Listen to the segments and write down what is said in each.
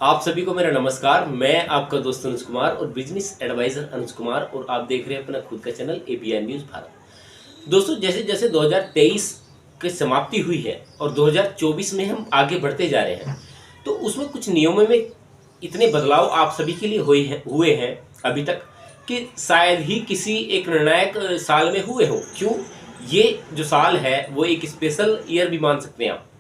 आप सभी को मेरा नमस्कार। मैं आपका दोस्त अनुज कुमार और बिजनेस एडवाइजर अनुज कुमार, और आप देख रहे हैं अपना खुद का चैनल एबीएन न्यूज़ भारत। दोस्तों, जैसे जैसे 2023 की समाप्ति हुई है और 2024 में हम आगे बढ़ते जा रहे हैं, तो उसमें कुछ नियमों में इतने बदलाव आप सभी के लिए हुए हैं अभी तक कि शायद ही किसी एक निर्णायक साल में हुए हो। क्यों? ये जो साल है वो एक स्पेशल ईयर भी मान सकते हैं आप।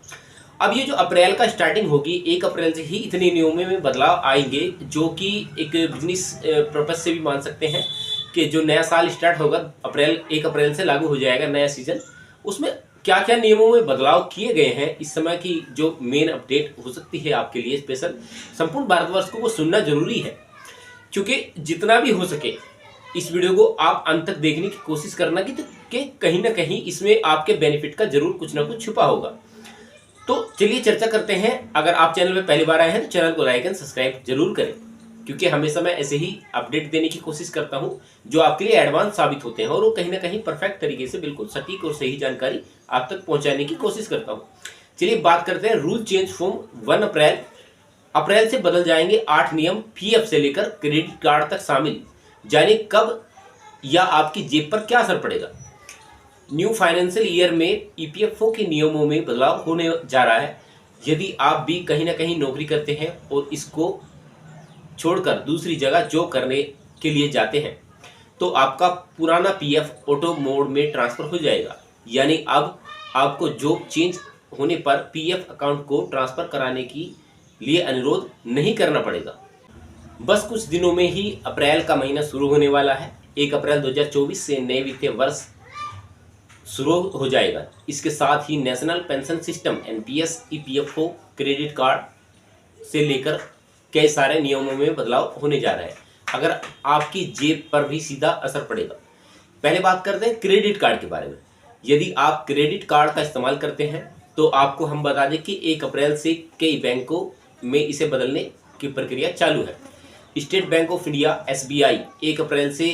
अब ये जो अप्रैल का स्टार्टिंग होगी, 1 अप्रैल से ही इतने नियमों में बदलाव आएंगे, जो कि एक बिजनेस पर्पज से भी मान सकते हैं कि जो नया साल स्टार्ट होगा 1 अप्रैल से लागू हो जाएगा नया सीजन। उसमें क्या क्या नियमों में बदलाव किए गए हैं, इस समय की जो मेन अपडेट हो सकती है आपके लिए स्पेशल, संपूर्ण भारतवर्ष को वो सुनना जरूरी है। क्योंकि जितना भी हो सके इस वीडियो को आप अंत तक देखने की कोशिश करना कि कहीं ना कहीं इसमें आपके बेनिफिट का जरूर कुछ ना कुछ छुपा होगा। तो चलिए चर्चा करते हैं। अगर आप चैनल में पहली बार आए हैं तो चैनल को लाइक एंड सब्सक्राइब जरूर करें, क्योंकि हमेशा मैं ऐसे ही अपडेट देने की कोशिश करता हूं जो आपके लिए एडवांस साबित होते हैं, और वो कहीं ना कहीं परफेक्ट तरीके से बिल्कुल सटीक और सही जानकारी आप तक पहुंचाने की कोशिश करता हूं। चलिए बात करते हैं। रूल चेंज फ्रॉम 1 अप्रैल से बदल जाएंगे 8 नियम, पीएफ से लेकर क्रेडिट कार्ड तक शामिल। जाने कब या आपकी जेब पर क्या असर पड़ेगा। न्यू फाइनेंशियल ईयर में ईपीएफओ के नियमों में बदलाव होने जा रहा है। यदि आप भी कहीं ना कहीं नौकरी करते हैं और इसको छोड़कर दूसरी जगह जॉब करने के लिए जाते हैं, तो आपका पुराना पीएफ ऑटो मोड में ट्रांसफर हो जाएगा। यानी अब आपको जॉब चेंज होने पर पीएफ अकाउंट को ट्रांसफर कराने के लिए अनुरोध नहीं करना पड़ेगा। बस कुछ दिनों में ही अप्रैल का महीना शुरू होने वाला है। 1 अप्रैल 2024 से नए वित्तीय वर्ष शुरू हो जाएगा। इसके साथ ही national pension system NPS, EPFO, credit card से लेकर कई सारे नियमों में बदलाव होने जा रहे हैं। अगर आपकी जेब पर भी सीधा असर पड़ेगा। पहले बात करते हैं क्रेडिट कार्ड के बारे में। यदि आप क्रेडिट कार्ड का इस्तेमाल करते हैं तो आपको हम बता दें कि 1 अप्रैल से कई बैंकों में इसे बदलने की प्रक्रिया चालू है। State bank of India SBI 1 अप्रैल से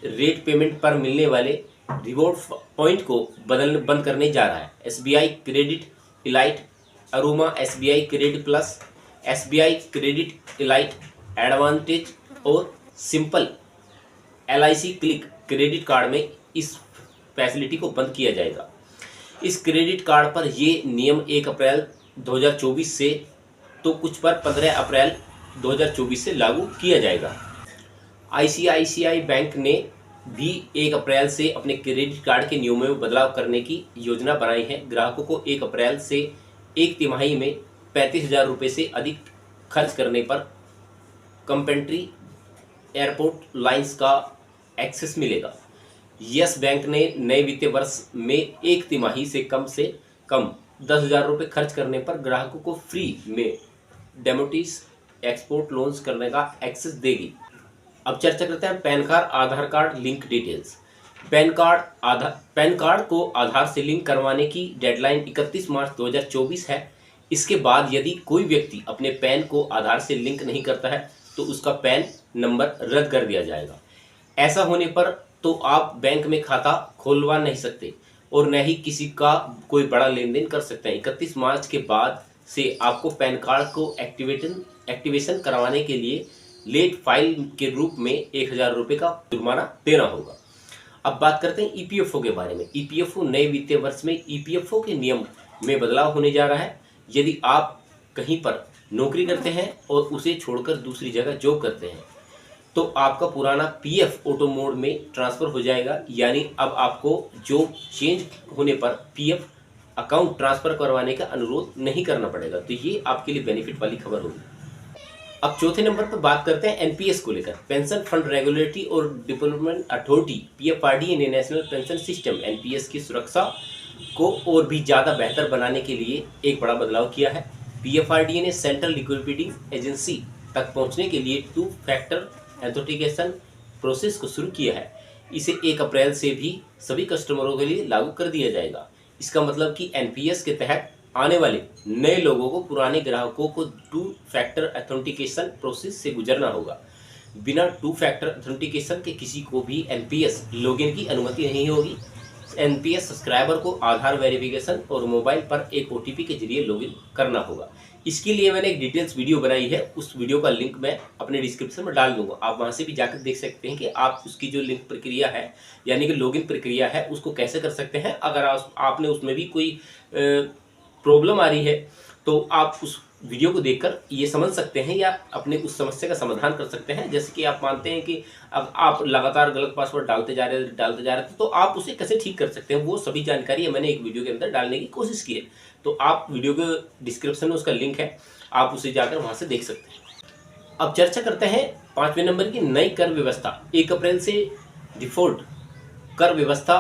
रेट पेमेंट पर मिलने वाले रिवॉर्ड पॉइंट को बंद करने जा रहा है। SBI credit elite, aroma SBI credit plus, SBI credit elite advantage और simple LIC click credit card में इस फैसिलिटी को बंद किया जाएगा। इस क्रेडिट कार्ड पर ये नियम 1 अप्रैल 2024 से तो कुछ पर 15 अप्रैल 2024 से लागू किया जाएगा। आईसीआईसीआई बैंक ने भी 1 अप्रैल से अपने क्रेडिट कार्ड के नियमों में बदलाव करने की योजना बनाई है। ग्राहकों को 1 अप्रैल से एक तिमाही में 35,000 रुपये से अधिक खर्च करने पर कम्प्लीमेंट्री एयरपोर्ट लाइंस का एक्सेस मिलेगा। यस बैंक ने नए वित्तीय वर्ष में एक तिमाही से कम 10,000 रुपये खर्च करने पर ग्राहकों को फ्री में डेमोटिस एक्सपोर्ट लोन्स करने का एक्सेस देगी। अब चर्चा करते हैं PAN card Aadhaar card link details. PAN card को आधार से लिंक करवाने की डेडलाइन 31 मार्च 2024 है। इसके बाद यदि कोई व्यक्ति अपने पैन को आधार से लिंक नहीं करता है तो उसका पैन नंबर रद्द कर दिया जाएगा। ऐसा होने पर तो आप बैंक में खाता खोलवा नहीं सकते और न ही किसी का कोई बड़ा लेन देन कर सकते हैं। 31 मार्च के बाद से आपको पैन कार्ड को एक्टिवेशन करवाने के लिए लेट फाइल के रूप में 1,000 रुपये का जुर्माना देना होगा। अब बात करते हैं ईपीएफओ के बारे में। ईपीएफओ नए वित्तीय वर्ष में ईपीएफओ के नियम में बदलाव होने जा रहा है। यदि आप कहीं पर नौकरी करते हैं और उसे छोड़कर दूसरी जगह जॉब करते हैं तो आपका पुराना पीएफ ऑटो मोड में ट्रांसफर हो जाएगा। यानी अब आपको जॉब चेंज होने पर पीएफ अकाउंट ट्रांसफर करवाने का अनुरोध नहीं करना पड़ेगा। तो ये आपके लिए बेनिफिट वाली खबर होगी। अब चौथे नंबर पर बात करते हैं एनपीएस को लेकर। पेंशन फंड रेगुलेटरी और डेवलपमेंट अथॉरिटी पीएफआरडीए ने नेशनल पेंशन सिस्टम एनपीएस की सुरक्षा को और भी ज़्यादा बेहतर बनाने के लिए एक बड़ा बदलाव किया है। पीएफआरडीए ने सेंट्रल लिक्विडिटी एजेंसी तक पहुंचने के लिए 2 फैक्टर ऑथेंटिकेशन प्रोसेस को शुरू किया है। इसे 1 अप्रैल से भी सभी कस्टमरों के लिए लागू कर दिया जाएगा। इसका मतलब कि एनपीएस के तहत आने वाले नए लोगों को पुराने ग्राहकों को 2 फैक्टर ऑथेंटिकेशन प्रोसेस से गुजरना होगा। बिना 2 फैक्टर ऑथेंटिकेशन के किसी को भी एनपीएस लॉगिन की अनुमति नहीं होगी। एनपीएस सब्सक्राइबर को आधार वेरिफिकेशन और मोबाइल पर एक ओटीपी के जरिए लॉगिन करना होगा। इसके लिए मैंने एक डिटेल्स वीडियो बनाई है, उस वीडियो का लिंक मैं अपने डिस्क्रिप्शन में डाल दूंगा। आप वहां से भी जाकर देख सकते हैं कि आप उसकी जो लिंक प्रक्रिया है यानी कि लॉगिन प्रक्रिया है उसको कैसे कर सकते हैं। अगर आपने उसमें भी कोई प्रॉब्लम आ रही है तो आप उस वीडियो को देखकर ये समझ सकते हैं या अपने उस समस्या का समाधान कर सकते हैं। जैसे कि आप मानते हैं कि अब आप लगातार गलत पासवर्ड डालते जा रहे थे तो आप उसे कैसे ठीक कर सकते हैं, वो सभी जानकारी मैंने एक वीडियो के अंदर डालने की कोशिश की है। तो आप वीडियो के डिस्क्रिप्शन में उसका लिंक है, आप उसे जाकर वहां से देख सकते हैं। अब चर्चा करते हैं 5वें नंबर की नई कर व्यवस्था। 1 अप्रैल से डिफॉल्ट कर व्यवस्था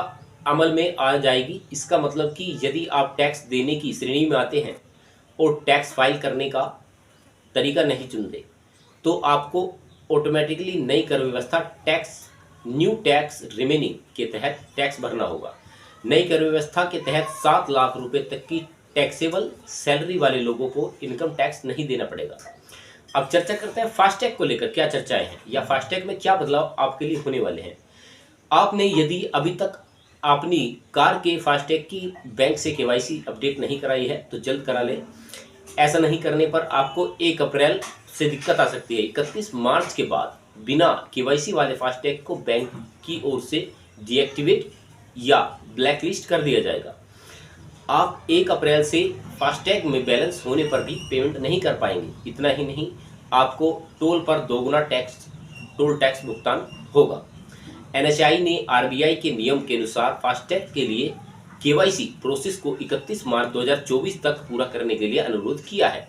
अमल में आ जाएगी। इसका मतलब कि यदि आप टैक्स देने की श्रेणी में आते हैं और टैक्स फाइल करने का तरीका नहीं चुनते तो आपको ऑटोमेटिकली नई कर व्यवस्था न्यू टैक्स रिमेनिंग के तहत टैक्स भरना होगा। नई कर व्यवस्था के तहत 7 लाख रुपए तक की टैक्सेबल सैलरी वाले लोगों को इनकम टैक्स नहीं देना पड़ेगा। अब चर्चा करते हैं फास्टैग को लेकर क्या चर्चाएं हैं या फास्टैग में क्या बदलाव आपके लिए होने वाले हैं। आपने यदि अभी तक अपनी कार के फास्टैग की बैंक से केवाईसी अपडेट नहीं कराई है तो जल्द करा लें। ऐसा नहीं करने पर आपको 1 अप्रैल से दिक्कत आ सकती है। 31 मार्च के बाद बिना केवाईसी वाले फास्टैग को बैंक की ओर से डीएक्टिवेट या ब्लैकलिस्ट कर दिया जाएगा। आप 1 अप्रैल से फास्टैग में बैलेंस होने पर भी पेमेंट नहीं कर पाएंगे। इतना ही नहीं, आपको टोल पर दोगुना टोल टैक्स भुगतान होगा। एनएचआई ने आरबीआई के नियम के अनुसार फास्टैग के लिए केवाईसी प्रोसेस को 31 मार्च 2024 तक पूरा करने के लिए अनुरोध किया है।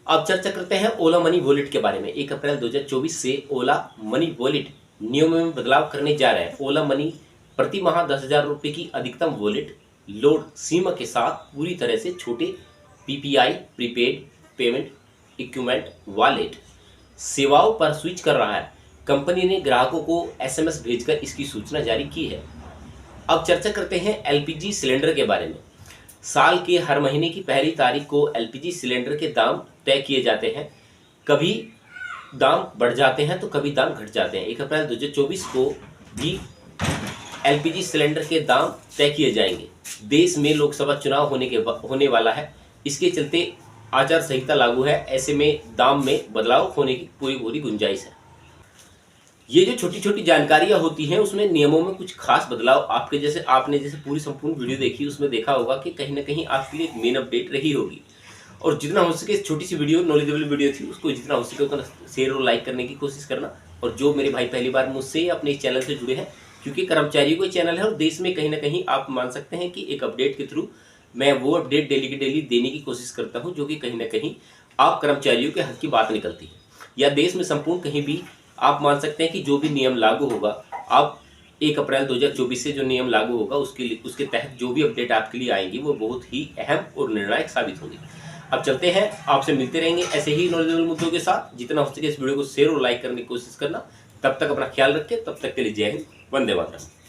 अब चर्चा करते हैं ओला मनी वॉलेट के बारे में। 1 अप्रैल 2024 से ओला मनी वॉलेट नियमों में बदलाव करने जा रहे हैं। ओला मनी प्रति माह 10,000 रुपये की अधिकतम वॉलेट लोड सीमा के साथ पूरी तरह से छोटे PPI prepaid payment equipment wallet सेवाओं पर स्विच कर रहा है। कंपनी ने ग्राहकों को एसएमएस भेजकर इसकी सूचना जारी की है। अब चर्चा करते हैं एलपीजी सिलेंडर के बारे में। साल के हर महीने की पहली तारीख को एलपीजी सिलेंडर के दाम तय किए जाते हैं। कभी दाम बढ़ जाते हैं तो कभी दाम घट जाते हैं। 1 अप्रैल 2024 को भी एलपीजी सिलेंडर के दाम तय किए जाएंगे। देश में लोकसभा चुनाव होने वाला है, इसके चलते आचार संहिता लागू है। ऐसे में दाम में बदलाव होने की पूरी गुंजाइश है। ये जो छोटी छोटी जानकारियां होती हैं उसमें नियमों में कुछ खास बदलाव आपने जैसे पूरी संपूर्ण वीडियो देखी उसमें देखा होगा कि कहीं ना कहीं आपके लिए एक मेन अपडेट रही होगी। और जितना हो सके छोटी सी वीडियो नॉलेजेबल वीडियो थी उसको जितना हो सके उतना शेयर और लाइक करने की कोशिश करना। और जो मेरे भाई पहली बार मुझसे अपने इस चैनल से जुड़े हैं, क्योंकि कर्मचारियों का चैनल है और देश में कहीं ना कहीं आप मान सकते हैं कि एक अपडेट के थ्रू मैं वो अपडेट डेली की डेली देने की कोशिश करता हूँ जो कि कहीं ना कहीं आप कर्मचारियों के हक की बात निकलती है। या देश में संपूर्ण कहीं भी आप मान सकते हैं कि जो भी नियम लागू होगा, आप 1 अप्रैल 2024 से जो नियम लागू होगा उसके तहत जो भी अपडेट आपके लिए आएंगी वो बहुत ही अहम और निर्णायक साबित होंगी। अब चलते हैं, आपसे मिलते रहेंगे ऐसे ही नॉलेजेबल मुद्दों के साथ। जितना हो सके इस वीडियो को शेयर और लाइक करने की कोशिश करना। तब तक अपना ख्याल रखें, तब तक के लिए जय हिंद, वंदे मातरम।